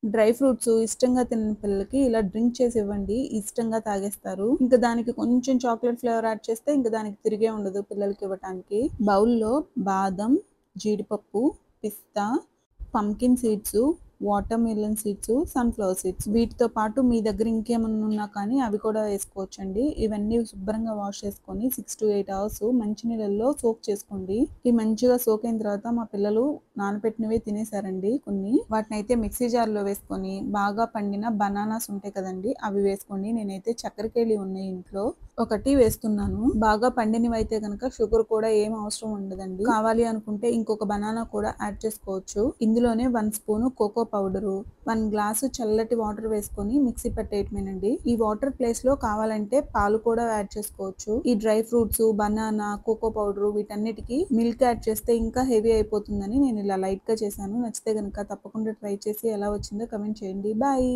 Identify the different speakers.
Speaker 1: Dry fruits ఇష్టంగా తినని పిల్లలకి ఇలా డ్రింక్ చేసి ఇవ్వండి. ఇష్టంగా తాగేస్తారు. ఇంకా దానికి కొంచెం చాక్లేట్ ఫ్లేవర్ యాడ్ చేస్తే ఇంక దానికి తిరిగే ఉండదు పిల్లలకి ఇవ్వటానికి. బౌల్‌లో బాదం, జీడిపప్పు, పిస్తా, pumpkin seeds, watermelon seeds, sunflower seeds వీటితో పాటు మీ దగ్గర ఇంకేమన్నా ఉన్నా కానీ అవి కూడా వేసుకోవచ్చండి. ఇవన్నీ శుభ్రంగా వాష్ చేసుకొని 6-8 అవర్స్ మంచినీళ్ళల్లో సోక్ చేసుకోండి. ఇవి మంచిగా సోక్ అయిన తర్వాత మా పిల్లలు నానబెట్టినవే తినేసారండి కొన్ని. వాటినైతే మిక్సీ జార్‌లో వేసుకొని బాగా పండిన బనానాస్ ఉంటాయి కదండీ! అవి వేసుకోండి. నేనైతే చక్కెరకేళి ఉన్నాయి ఇంట్లో. ఒకటి వేస్తున్నాను. బాగా పండినవైతే గనక షుగర్ కూడా ఏం అవసరం ఉండదండి. కావాలి అనుకుంటే ఇంకొక బనానా కూడా యాడ్ చేసుకోవచ్చు. ఇందులోనే 1 స్పూను కోకో పౌడరు, 1 గ్లాసు చల్లటి వాటర్ వేసుకొని మిక్సీ పట్టేయటమేనండి. ఈ వాటర్ ప్లేస్‌లో కావాలంటే పాలు కూడా యాడ్ చేసుకోవచ్చు. ఈ dry fruits, banana, cocoa powder వీటన్నిటికి మిల్క్ యాడ్ చేస్తే ఇంకా హెవీ అయిపోతుందని నేను ఇలా లైట్‌గా చేశాను. నచ్చితే గనక తప్పకుండా ట్రై చేసి ఎలా వచ్చిందో కామెంట్ చేయండి. బాయ్.